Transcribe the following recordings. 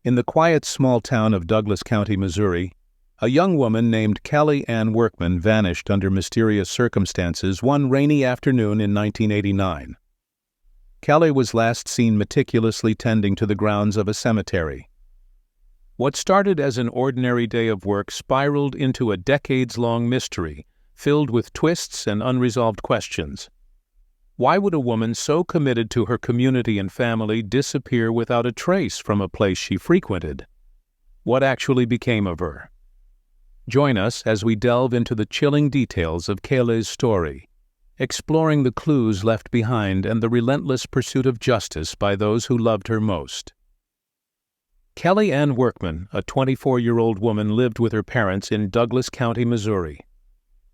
In the quiet small town of Douglas County, Missouri, a young woman named Kelle Workman vanished under mysterious circumstances one rainy afternoon in 1989. Kelle was last seen meticulously tending to the grounds of a cemetery. What started as an ordinary day of work spiraled into a decades-long mystery, filled with twists and unresolved questions. Why would a woman so committed to her community and family disappear without a trace from a place she frequented? What actually became of her? Join us as we delve into the chilling details of Kelle's story, exploring the clues left behind and the relentless pursuit of justice by those who loved her most. Kelle Workman, a 24-year-old woman, lived with her parents in Douglas County, Missouri.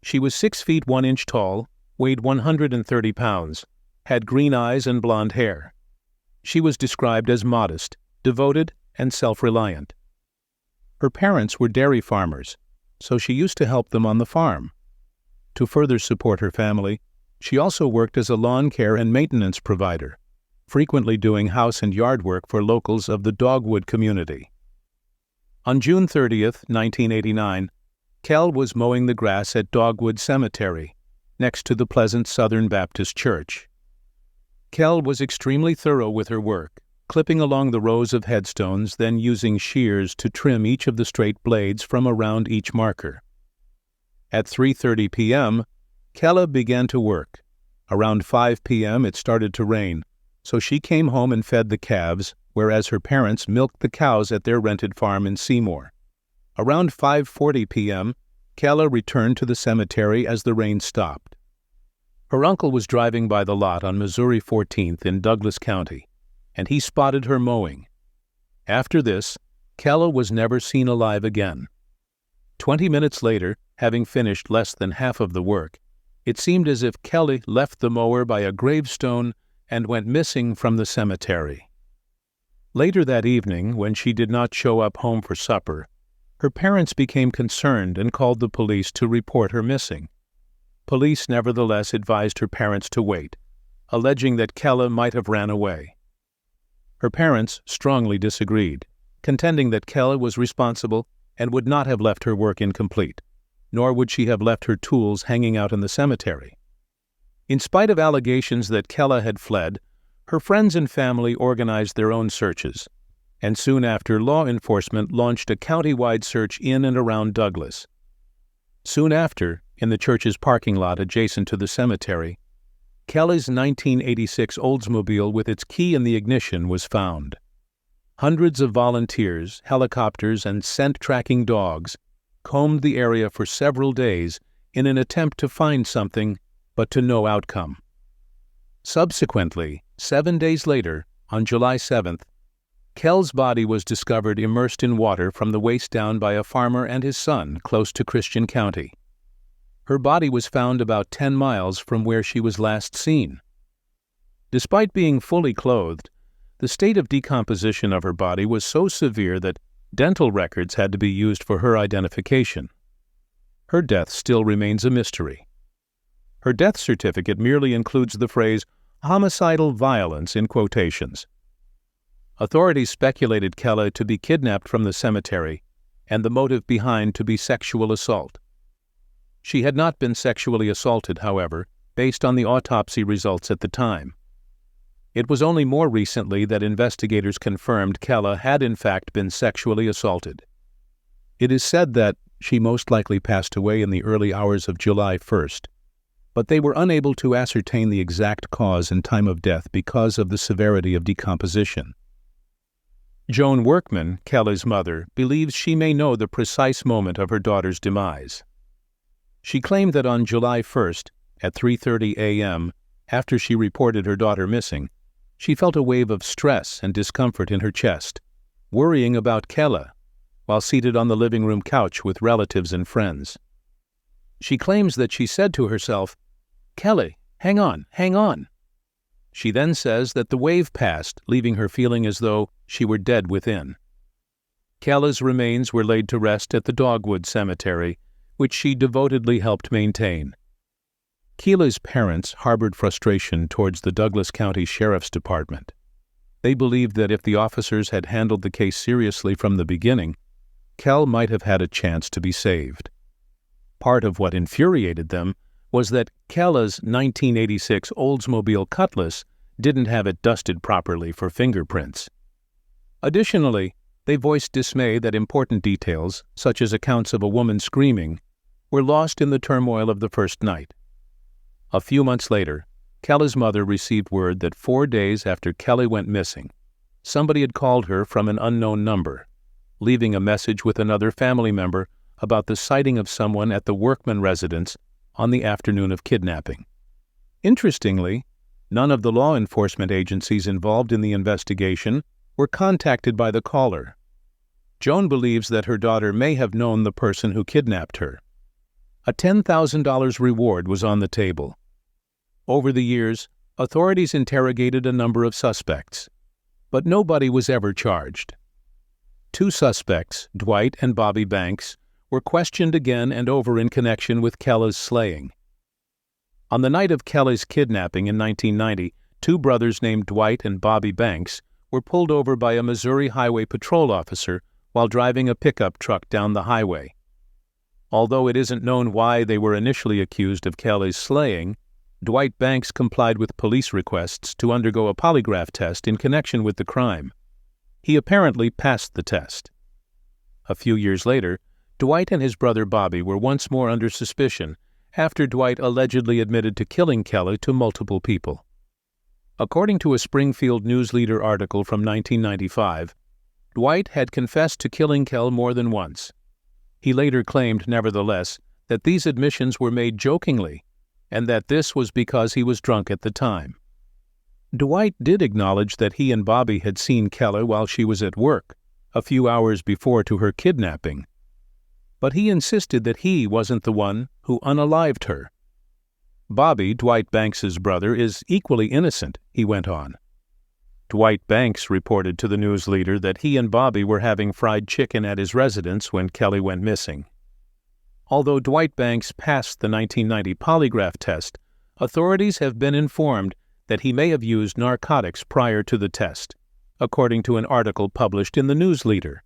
She was 6 feet 1 inch tall, weighed 130 pounds, had green eyes and blonde hair. She was described as modest, devoted, and self-reliant. Her parents were dairy farmers, so she used to help them on the farm. To further support her family, she also worked as a lawn care and maintenance provider, frequently doing house and yard work for locals of the Dogwood community. On June 30th, 1989, Kelle was mowing the grass at Dogwood Cemetery, next to the Pleasant Southern Baptist Church. Kelle was extremely thorough with her work, clipping along the rows of headstones, then using shears to trim each of the straight blades from around each marker. At 3:30 p.m., Kelle began to work. Around 5 p.m. it started to rain, so she came home and fed the calves, whereas her parents milked the cows at their rented farm in Seymour. Around 5:40 p.m., Kelle returned to the cemetery as the rain stopped. Her uncle was driving by the lot on Missouri 14th in Douglas County, and he spotted her mowing. After this, Kelle was never seen alive again. 20 minutes later, having finished less than half of the work, it seemed as if Kelle left the mower by a gravestone and went missing from the cemetery. Later that evening, when she did not show up home for supper, her parents became concerned and called the police to report her missing. Police nevertheless advised her parents to wait, alleging that Kelle might have ran away. Her parents strongly disagreed, contending that Kelle was responsible and would not have left her work incomplete, nor would she have left her tools hanging out in the cemetery. In spite of allegations that Kelle had fled, her friends and family organized their own searches, and soon after, law enforcement launched a county-wide search in and around Douglas. Soon after, in the church's parking lot adjacent to the cemetery, Kelle's 1986 Oldsmobile with its key in the ignition was found. Hundreds of volunteers, helicopters, and scent-tracking dogs combed the area for several days in an attempt to find something, but to no outcome. Subsequently, 7 days later, on July 7th, Kelle's body was discovered immersed in water from the waist down by a farmer and his son close to Christian County. Her body was found about 10 miles from where she was last seen. Despite being fully clothed, the state of decomposition of her body was so severe that dental records had to be used for her identification. Her death still remains a mystery. Her death certificate merely includes the phrase "homicidal violence" in quotations. Authorities speculated Kelle to be kidnapped from the cemetery and the motive behind to be sexual assault. She had not been sexually assaulted, however, based on the autopsy results at the time. It was only more recently that investigators confirmed Kelle had in fact been sexually assaulted. It is said that she most likely passed away in the early hours of July 1st, but they were unable to ascertain the exact cause and time of death because of the severity of decomposition. Joan Workman, Kelle's mother, believes she may know the precise moment of her daughter's demise. She claimed that on July 1st, at 3:30 a.m., after she reported her daughter missing, she felt a wave of stress and discomfort in her chest, worrying about Kelle, while seated on the living room couch with relatives and friends. She claims that she said to herself, "Kelle, hang on, hang on." She then says that the wave passed, leaving her feeling as though she were dead within. Kelle's remains were laid to rest at the Dogwood Cemetery, which she devotedly helped maintain. Kelle's parents harbored frustration towards the Douglas County Sheriff's Department. They believed that if the officers had handled the case seriously from the beginning, Kelle might have had a chance to be saved. Part of what infuriated them was that Kelle's 1986 Oldsmobile Cutlass didn't have it dusted properly for fingerprints. Additionally, they voiced dismay that important details, such as accounts of a woman screaming, were lost in the turmoil of the first night. A few months later, Kelle's mother received word that 4 days after Kelle went missing, somebody had called her from an unknown number, leaving a message with another family member about the sighting of someone at the Workman residence on the afternoon of kidnapping. Interestingly, none of the law enforcement agencies involved in the investigation were contacted by the caller. Joan believes that her daughter may have known the person who kidnapped her. A $10,000 reward was on the table. Over the years, authorities interrogated a number of suspects, but nobody was ever charged. 2 suspects, Dwight and Bobby Banks, were questioned again and over in connection with Kelle's slaying. On the night of Kelle's kidnapping in 1990, 2 brothers named Dwight and Bobby Banks were pulled over by a Missouri Highway Patrol officer while driving a pickup truck down the highway. Although it isn't known why they were initially accused of Kelle's slaying, Dwight Banks complied with police requests to undergo a polygraph test in connection with the crime. He apparently passed the test. A few years later, Dwight and his brother Bobby were once more under suspicion after Dwight allegedly admitted to killing Kelle to multiple people. According to a Springfield News Leader article from 1995, Dwight had confessed to killing Kelle more than once. He later claimed, nevertheless, that these admissions were made jokingly and that this was because he was drunk at the time. Dwight did acknowledge that he and Bobby had seen Kelle while she was at work, a few hours before to her kidnapping. But he insisted that he wasn't the one who unalived her. Bobby, Dwight Banks's brother, is equally innocent, he went on. Dwight Banks reported to the News Leader that he and Bobby were having fried chicken at his residence when Kelle went missing. Although Dwight Banks passed the 1990 polygraph test, authorities have been informed that he may have used narcotics prior to the test, according to an article published in the News Leader.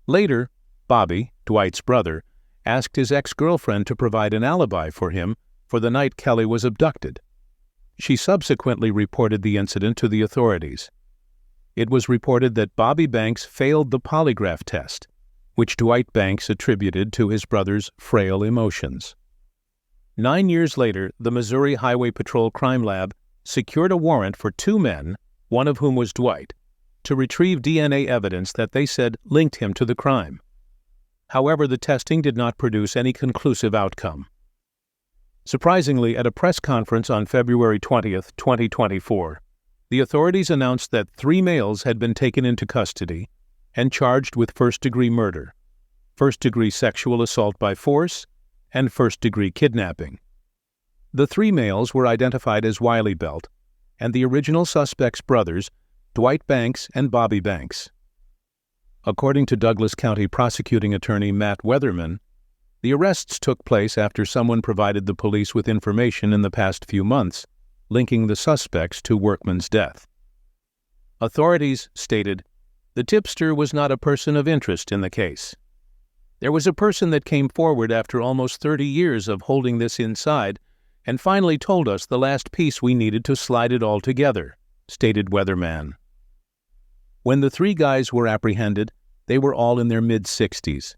Later, Bobby, Dwight's brother, asked his ex-girlfriend to provide an alibi for him for the night Kelle was abducted. She subsequently reported the incident to the authorities. It was reported that Bobby Banks failed the polygraph test, which Dwight Banks attributed to his brother's frail emotions. 9 years later, the Missouri Highway Patrol Crime Lab secured a warrant for 2 men, one of whom was Dwight, to retrieve DNA evidence that they said linked him to the crime. However, the testing did not produce any conclusive outcome. Surprisingly, at a press conference on February 20, 2024, the authorities announced that 3 males had been taken into custody and charged with first-degree murder, first-degree sexual assault by force, and first-degree kidnapping. The 3 males were identified as Wiley Belt and the original suspects' brothers, Dwight Banks and Bobby Banks. According to Douglas County Prosecuting Attorney Matt Weatherman, the arrests took place after someone provided the police with information in the past few months linking the suspects to Workman's death. Authorities stated, "The tipster was not a person of interest in the case. There was a person that came forward after almost 30 years of holding this inside and finally told us the last piece we needed to slide it all together," stated Weatherman. When the 3 guys were apprehended, they were all in their mid-60s.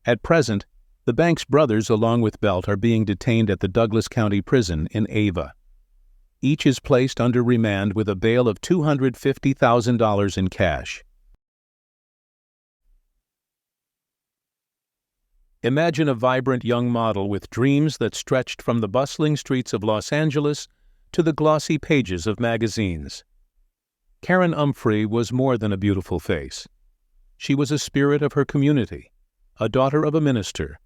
At present, the Banks brothers, along with Belt, are being detained at the Douglas County Prison in Ava. Each is placed under remand with a bail of $250,000 in cash. Imagine a vibrant young model with dreams that stretched from the bustling streets of Los Angeles to the glossy pages of magazines. Karen Umphrey was more than a beautiful face. She was a spirit of her community, a daughter of a minister,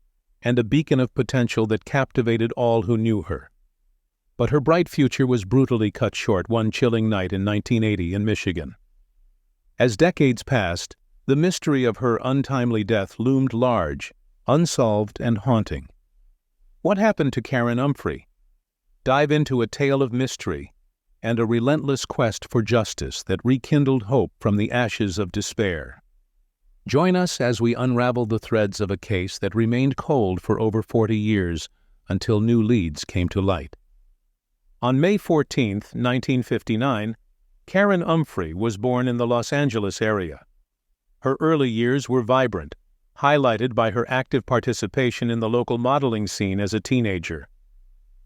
and a beacon of potential that captivated all who knew her. But her bright future was brutally cut short one chilling night in 1980 in Michigan. As decades passed, the mystery of her untimely death loomed large, unsolved, and haunting. What happened to Karen Umphrey? Dive into a tale of mystery and a relentless quest for justice that rekindled hope from the ashes of despair. Join us as we unravel the threads of a case that remained cold for over 40 years until new leads came to light. On May 14, 1959, Karen Umphrey was born in the Los Angeles area. Her early years were vibrant, highlighted by her active participation in the local modeling scene as a teenager.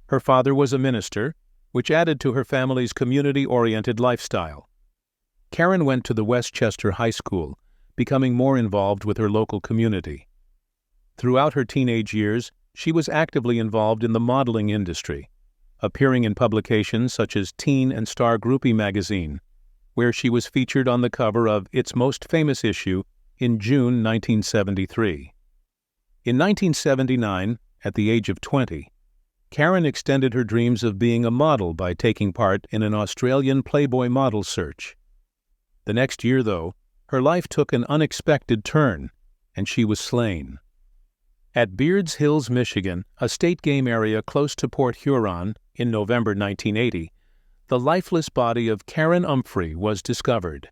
Her father was a minister, which added to her family's community-oriented lifestyle. Karen went to the Westchester High School, becoming more involved with her local community. Throughout her teenage years, she was actively involved in the modeling industry, appearing in publications such as Teen and Star Groupie magazine, where she was featured on the cover of its most famous issue in June 1973. In 1979, at the age of 20, Karen extended her dreams of being a model by taking part in an Australian Playboy model search. The next year, though, her life took an unexpected turn, and she was slain. At Beards Hills, Michigan, a state game area close to Port Huron, in November 1980, the lifeless body of Karen Umphrey was discovered.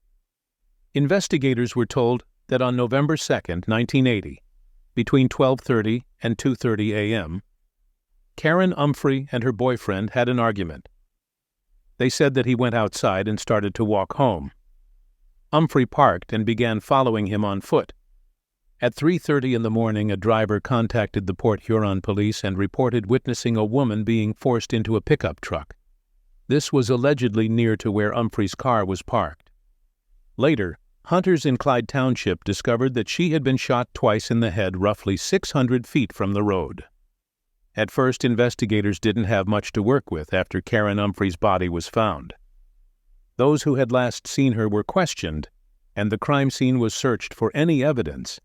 Investigators were told that on November 2, 1980, between 12:30 and 2:30 a.m., Karen Umphrey and her boyfriend had an argument. They said that he went outside and started to walk home. Umphrey parked and began following him on foot. At 3:30 in the morning, a driver contacted the Port Huron police and reported witnessing a woman being forced into a pickup truck. This was allegedly near to where Umphrey's car was parked. Later, hunters in Clyde Township discovered that she had been shot twice in the head roughly 600 feet from the road. At first, investigators didn't have much to work with after Karen Umphrey's body was found. Those who had last seen her were questioned, and the crime scene was searched for any evidence.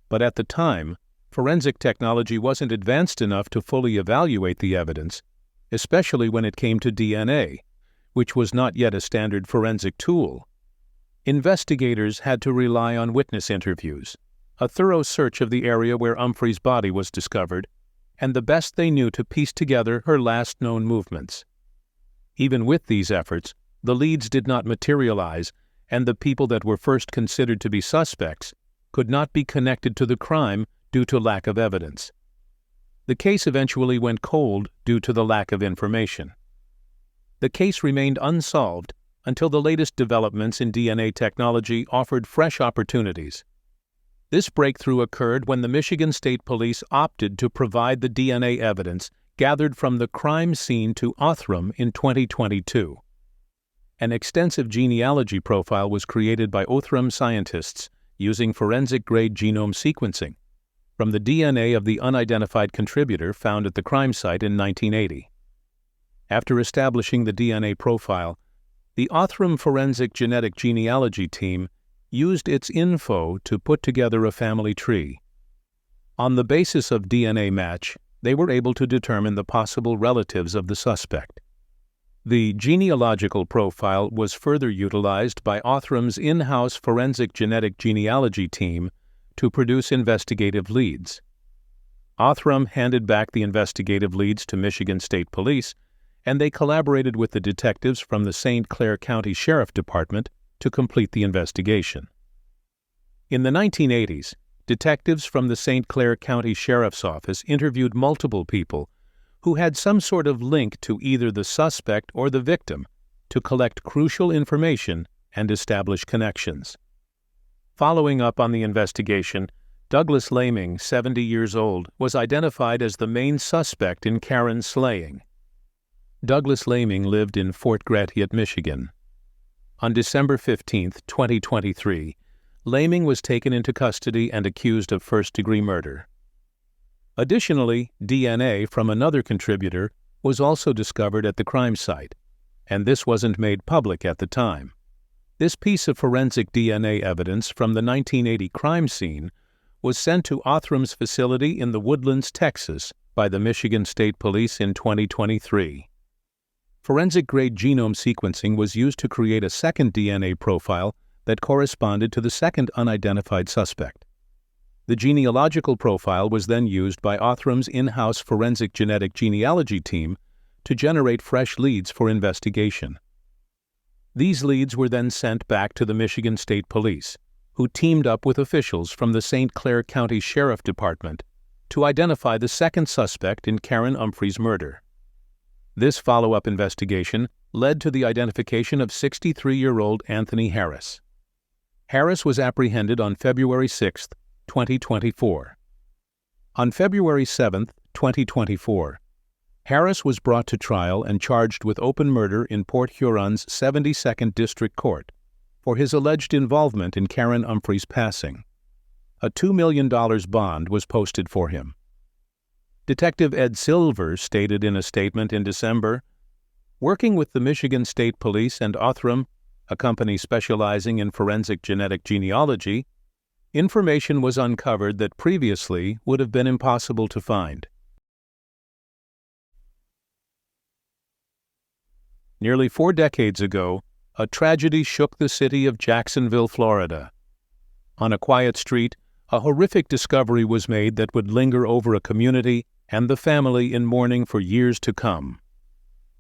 But at the time, forensic technology wasn't advanced enough to fully evaluate the evidence, especially when it came to DNA, which was not yet a standard forensic tool. Investigators had to rely on witness interviews, a thorough search of the area where Umphrey's body was discovered, and the best they knew to piece together her last known movements. Even with these efforts, the leads did not materialize, and the people that were first considered to be suspects could not be connected to the crime due to lack of evidence. The case eventually went cold due to the lack of information. The case remained unsolved until the latest developments in DNA technology offered fresh opportunities. This breakthrough occurred when the Michigan State Police opted to provide the DNA evidence gathered from the crime scene to Umphrey in 2022. An extensive genealogy profile was created by Umphrey scientists using forensic-grade genome sequencing from the DNA of the unidentified contributor found at the crime site in 1980. After establishing the DNA profile, the Umphrey Forensic Genetic Genealogy Team used its info to put together a family tree. On the basis of DNA match, they were able to determine the possible relatives of the suspect. The genealogical profile was further utilized by Umphrey's in-house forensic genetic genealogy team to produce investigative leads. Umphrey handed back the investigative leads to Michigan State Police, and they collaborated with the detectives from the St. Clair County Sheriff Department to complete the investigation. In the 1980s, detectives from the St. Clair County Sheriff's Office interviewed multiple people who had some sort of link to either the suspect or the victim to collect crucial information and establish connections. Following up on the investigation, Douglas Laming, 70 years old, was identified as the main suspect in Karen's slaying. Douglas Laming lived in Fort Gratiot, Michigan. On December 15, 2023, Laming was taken into custody and accused of first-degree murder. Additionally, DNA from another contributor was also discovered at the crime site, and this wasn't made public at the time. This piece of forensic DNA evidence from the 1980 crime scene was sent to Umphrey's facility in the Woodlands, Texas, by the Michigan State Police in 2023. Forensic-grade genome sequencing was used to create a second DNA profile that corresponded to the second unidentified suspect. The genealogical profile was then used by Umphrey's in-house forensic genetic genealogy team to generate fresh leads for investigation. These leads were then sent back to the Michigan State Police, who teamed up with officials from the St. Clair County Sheriff Department to identify the second suspect in Karen Umphrey's murder. This follow-up investigation led to the identification of 63-year-old Anthony Harris. Harris was apprehended on February 6, 2024. On February 7, 2024, Harris was brought to trial and charged with open murder in Port Huron's 72nd District Court for his alleged involvement in Karen Umphrey's passing. A $2 million bond was posted for him. Detective Ed Silver stated in a statement in December, "Working with the Michigan State Police and Othram, a company specializing in forensic genetic genealogy, information was uncovered that previously would have been impossible to find." Nearly 4 decades ago, a tragedy shook the city of Jacksonville, Florida. On a quiet street, a horrific discovery was made that would linger over a community and the family in mourning for years to come.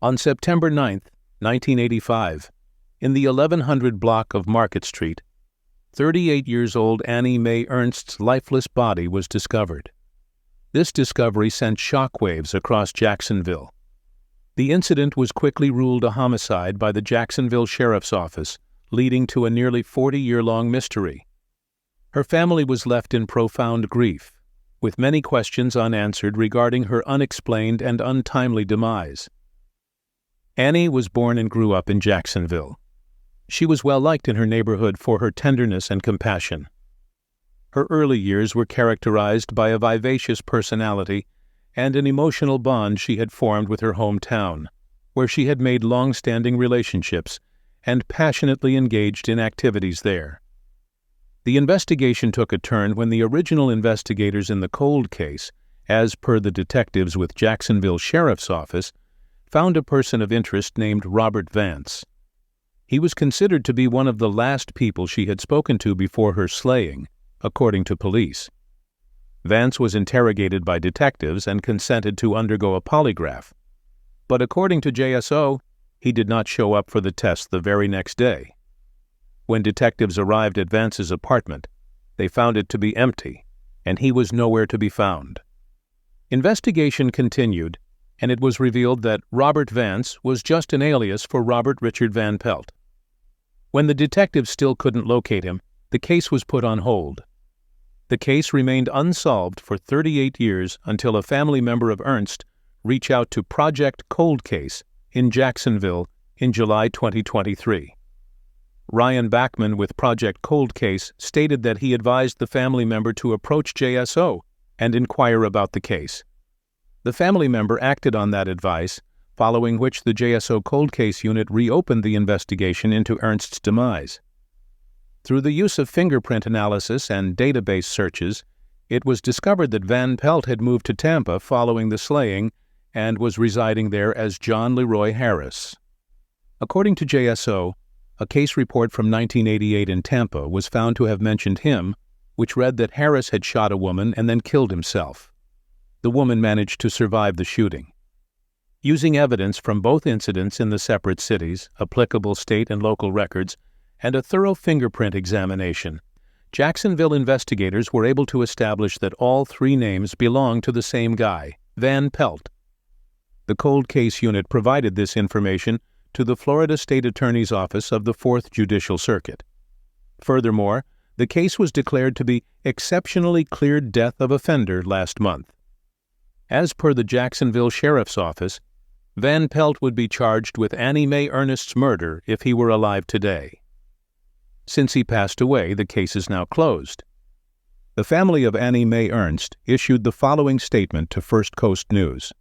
On September 9, 1985, in the 1100 block of Market Street, 38-years-old Annie Mae Ernst's lifeless body was discovered. This discovery sent shockwaves across Jacksonville. The incident was quickly ruled a homicide by the Jacksonville Sheriff's Office, leading to a nearly 40-year-long mystery. Her family was left in profound grief, with many questions unanswered regarding her unexplained and untimely demise. Annie was born and grew up in Jacksonville. She was well-liked in her neighborhood for her tenderness and compassion. Her early years were characterized by a vivacious personality and an emotional bond she had formed with her hometown, where she had made long-standing relationships and passionately engaged in activities there. The investigation took a turn when the original investigators in the cold case, as per the detectives with Jacksonville Sheriff's Office, found a person of interest named Robert Vance. He was considered to be one of the last people she had spoken to before her slaying, according to police. Vance was interrogated by detectives and consented to undergo a polygraph. But according to JSO, he did not show up for the test the very next day. When detectives arrived at Vance's apartment, they found it to be empty, and he was nowhere to be found. Investigation continued, and it was revealed that Robert Vance was just an alias for Robert Richard Van Pelt. When the detectives still couldn't locate him, the case was put on hold. The case remained unsolved for 38 years until a family member of Ernst reached out to Project Cold Case in Jacksonville in July 2023. Ryan Backman with Project Cold Case stated that he advised the family member to approach JSO and inquire about the case. The family member acted on that advice, following which the JSO Cold Case Unit reopened the investigation into Ernst's demise. Through the use of fingerprint analysis and database searches, it was discovered that Van Pelt had moved to Tampa following the slaying and was residing there as John Leroy Harris. According to JSO, a case report from 1988 in Tampa was found to have mentioned him, which read that Harris had shot a woman and then killed himself. The woman managed to survive the shooting. Using evidence from both incidents in the separate cities, applicable state and local records, and a thorough fingerprint examination, Jacksonville investigators were able to establish that all 3 names belonged to the same guy, Van Pelt. The Cold Case Unit provided this information to the Florida State Attorney's Office of the 4th Judicial Circuit. Furthermore, the case was declared to be exceptionally cleared death of offender last month. As per the Jacksonville Sheriff's Office, Van Pelt would be charged with Annie Mae Ernst's murder if he were alive today. Since he passed away, the case is now closed. The family of Annie Mae Ernst issued the following statement to First Coast News.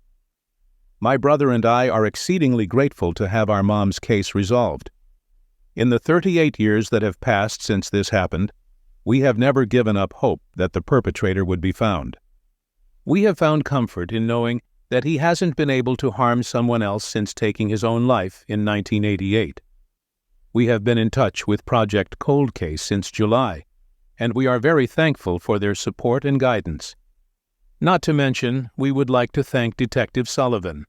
"My brother and I are exceedingly grateful to have our mom's case resolved. In the 38 years that have passed since this happened, we have never given up hope that the perpetrator would be found. We have found comfort in knowing that he hasn't been able to harm someone else since taking his own life in 1988. We have been in touch with Project Cold Case since July, and we are very thankful for their support and guidance. Not to mention, we would like to thank Detective Sullivan.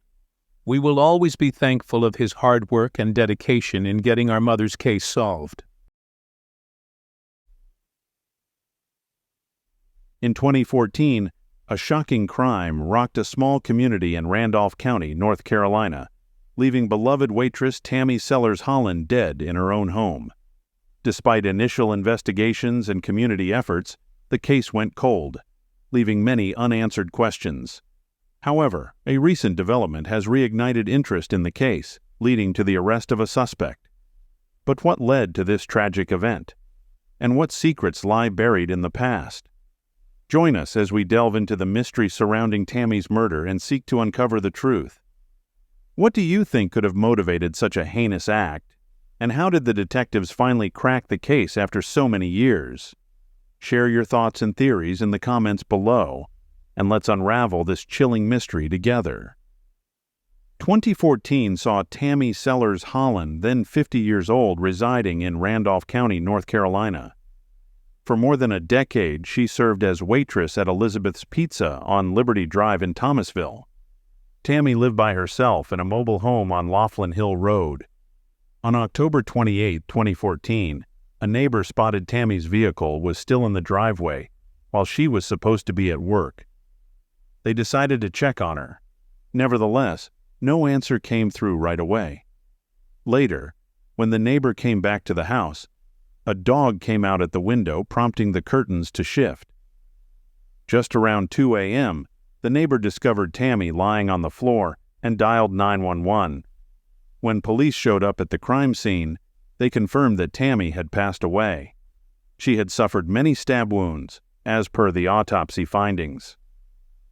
We will always be thankful of his hard work and dedication in getting our mother's case solved. In 2014, a shocking crime rocked a small community in Randolph County, North Carolina, leaving beloved waitress Tammy Holland dead in her own home. Despite initial investigations and community efforts, the case went cold, leaving many unanswered questions. However, a recent development has reignited interest in the case, leading to the arrest of a suspect. But what led to this tragic event? And what secrets lie buried in the past? Join us as we delve into the mystery surrounding Tammy's murder and seek to uncover the truth. What do you think could have motivated such a heinous act? And how did the detectives finally crack the case after so many years? Share your thoughts and theories in the comments below, and let's unravel this chilling mystery together. 2014 saw Tammy Holland, then 50 years old, residing in Randolph County, North Carolina. For more than a decade, she served as waitress at Elizabeth's Pizza on Liberty Drive in Thomasville. Tammy lived by herself in a mobile home on Laughlin Hill Road. On October 28, 2014, a neighbor spotted Tammy's vehicle was still in the driveway while she was supposed to be at work. They decided to check on her. Nevertheless, no answer came through right away. Later, when the neighbor came back to the house, a dog came out at the window, prompting the curtains to shift. Just around 2 a.m., the neighbor discovered Tammy lying on the floor and dialed 911. When police showed up at the crime scene, they confirmed that Tammy had passed away. She had suffered many stab wounds, as per the autopsy findings.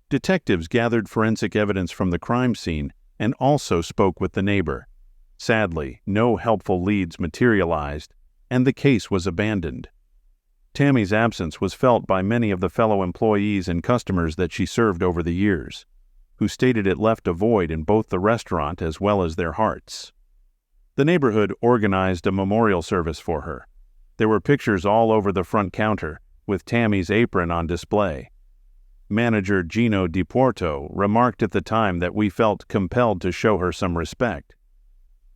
Detectives gathered forensic evidence from the crime scene and also spoke with the neighbor. Sadly, no helpful leads materialized, and the case was abandoned. Tammy's absence was felt by many of the fellow employees and customers that she served over the years, who stated it left a void in both the restaurant as well as their hearts. The neighborhood organized a memorial service for her. There were pictures all over the front counter, with Tammy's apron on display. Manager Gino DiPorto remarked at the time that we felt compelled to show her some respect.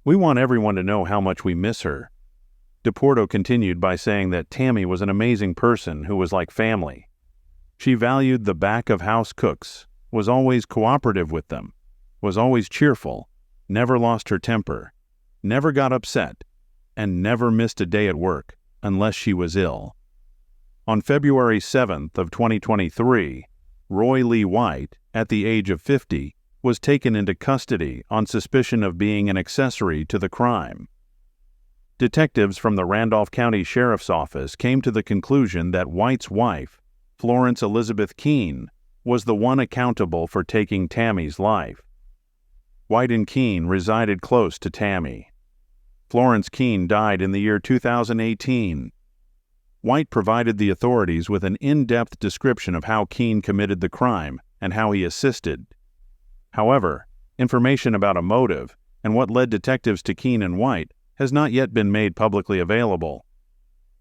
We want everyone to know how much we miss her. DiPorto continued by saying that Tammy was an amazing person who was like family. She valued the back-of-house cooks, was always cooperative with them, was always cheerful, never lost her temper, never got upset, and never missed a day at work unless she was ill. On February 7th of 2023, Roy Lee White, at the age of 50, was taken into custody on suspicion of being an accessory to the crime. Detectives from the Randolph County Sheriff's Office came to the conclusion that White's wife, Florence Elizabeth Keene, was the one accountable for taking Tammy's life. White and Keene resided close to Tammy. Florence Keene died in the year 2018. White provided the authorities with an in-depth description of how Keene committed the crime and how he assisted. However, information about a motive and what led detectives to Keene and White has not yet been made publicly available.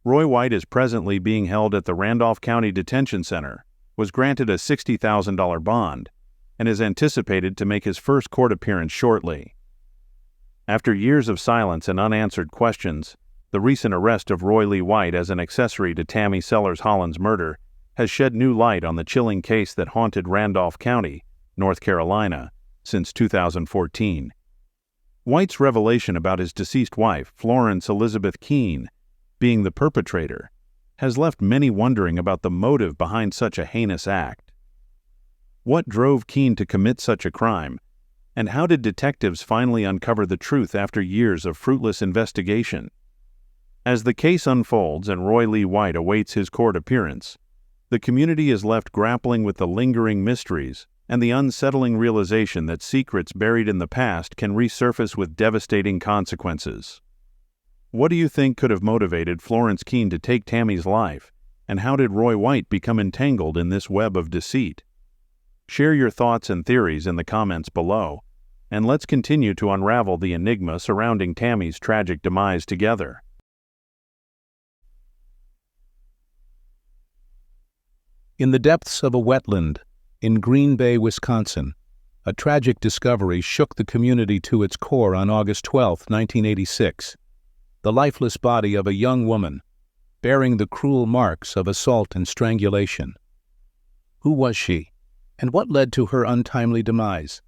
Roy White is presently being held at the Randolph County Detention Center, was granted a $60,000 bond, and is anticipated to make his first court appearance shortly. After years of silence and unanswered questions, the recent arrest of Roy Lee White as an accessory to Tammy Holland's murder has shed new light on the chilling case that haunted Randolph County, North Carolina, since 2014. White's revelation about his deceased wife, Florence Elizabeth Keene, being the perpetrator, has left many wondering about the motive behind such a heinous act. What drove Keene to commit such a crime, and how did detectives finally uncover the truth after years of fruitless investigation? As the case unfolds and Roy Lee White awaits his court appearance, the community is left grappling with the lingering mysteries and the unsettling realization that secrets buried in the past can resurface with devastating consequences. What do you think could have motivated Florence Keene to take Tammy's life, and how did Roy White become entangled in this web of deceit? Share your thoughts and theories in the comments below, and let's continue to unravel the enigma surrounding Tammy's tragic demise together. In the depths of a wetland in Green Bay, Wisconsin, a tragic discovery shook the community to its core on August 12, 1986. The lifeless body of a young woman, bearing the cruel marks of assault and strangulation. Who was she, and what led to her untimely demise?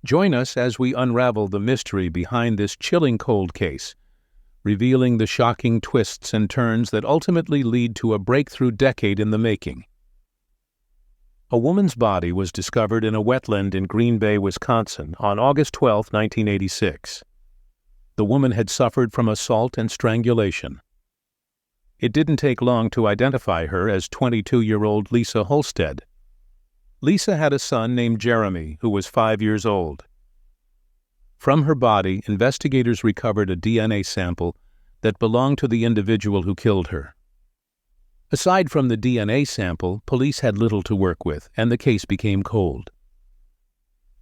Join us as we unravel the mystery behind this chilling cold case, revealing the shocking twists and turns that ultimately lead to a breakthrough decade in the making. A woman's body was discovered in a wetland in Green Bay, Wisconsin, on August 12, 1986. The woman had suffered from assault and strangulation. It didn't take long to identify her as 22-year-old Lisa Holstead. Lisa had a son named Jeremy, who was 5 years old. From her body, investigators recovered a DNA sample that belonged to the individual who killed her. Aside from the DNA sample, police had little to work with, and the case became cold.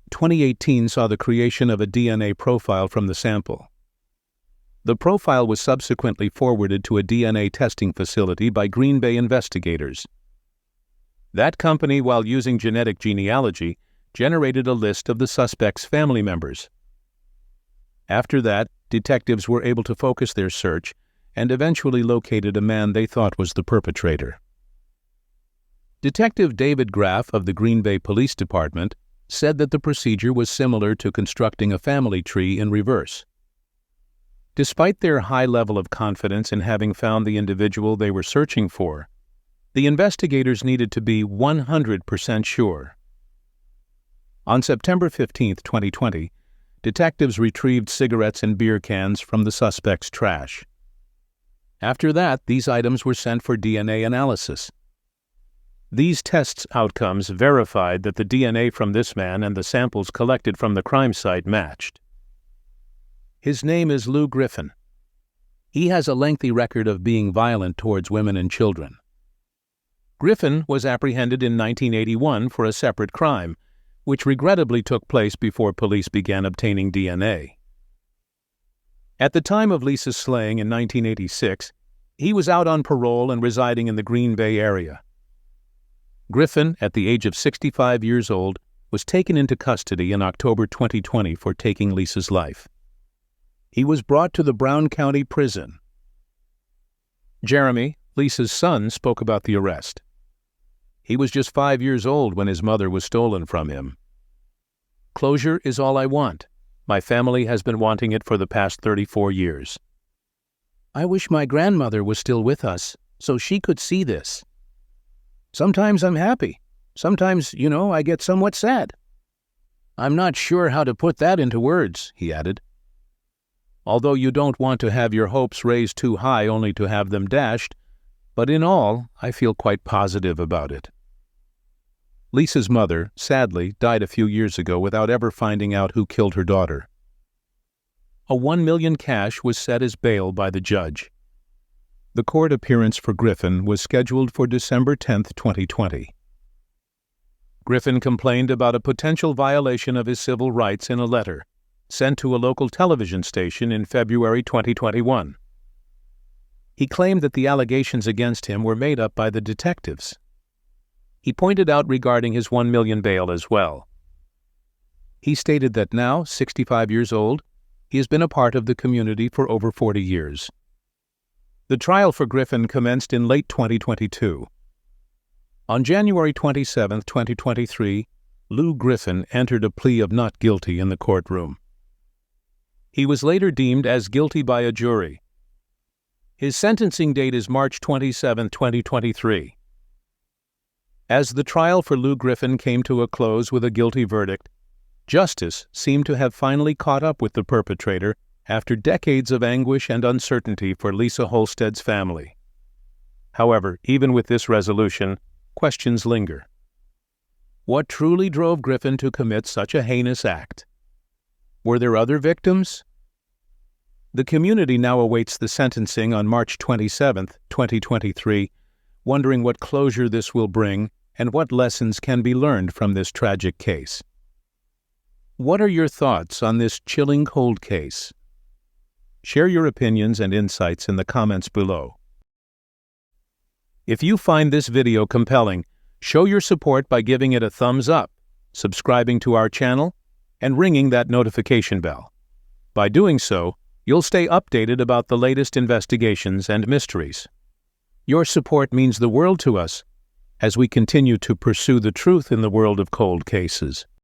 2018 saw the creation of a DNA profile from the sample. The profile was subsequently forwarded to a DNA testing facility by Green Bay investigators. That company, while using genetic genealogy, generated a list of the suspect's family members. After that, detectives were able to focus their search and eventually located a man they thought was the perpetrator. Detective David Graff of the Green Bay Police Department said that the procedure was similar to constructing a family tree in reverse. Despite their high level of confidence in having found the individual they were searching for, the investigators needed to be 100% sure. On September 15, 2020, detectives retrieved cigarettes and beer cans from the suspect's trash. After that, these items were sent for DNA analysis. These tests' outcomes verified that the DNA from this man and the samples collected from the crime site matched. His name is Lou Griffin. He has a lengthy record of being violent towards women and children. Griffin was apprehended in 1981 for a separate crime, which regrettably took place before police began obtaining DNA. At the time of Lisa's slaying in 1986, he was out on parole and residing in the Green Bay area. Griffin, at the age of 65 years old, was taken into custody in October 2020 for taking Lisa's life. He was brought to the Brown County Prison. Jeremy, Lisa's son, spoke about the arrest. He was just 5 years old when his mother was stolen from him. "Closure is all I want. My family has been wanting it for the past 34 years. I wish my grandmother was still with us, so she could see this. Sometimes I'm happy. Sometimes, I get somewhat sad. I'm not sure how to put that into words," he added. "Although you don't want to have your hopes raised too high only to have them dashed, but in all, I feel quite positive about it." Lisa's mother, sadly, died a few years ago without ever finding out who killed her daughter. A $1 million cash was set as bail by the judge. The court appearance for Griffin was scheduled for December 10, 2020. Griffin complained about a potential violation of his civil rights in a letter sent to a local television station in February 2021. He claimed that the allegations against him were made up by the detectives. He pointed out regarding his $1 million bail as well. He stated that now, 65 years old, he has been a part of the community for over 40 years. The trial for Griffin commenced in late 2022. On January 27, 2023, Lou Griffin entered a plea of not guilty in the courtroom. He was later deemed as guilty by a jury. His sentencing date is March 27, 2023. As the trial for Lou Griffin came to a close with a guilty verdict, justice seemed to have finally caught up with the perpetrator after decades of anguish and uncertainty for Lisa Holstead's family. However, even with this resolution, questions linger. What truly drove Griffin to commit such a heinous act? Were there other victims? The community now awaits the sentencing on March 27, 2023, wondering what closure this will bring and what lessons can be learned from this tragic case. What are your thoughts on this chilling cold case? Share your opinions and insights in the comments below. If you find this video compelling, show your support by giving it a thumbs up subscribing to our channel, and ringing that notification bell. By doing so, you'll stay updated about the latest investigations and mysteries. Your support means the world to us as we continue to pursue the truth in the world of cold cases.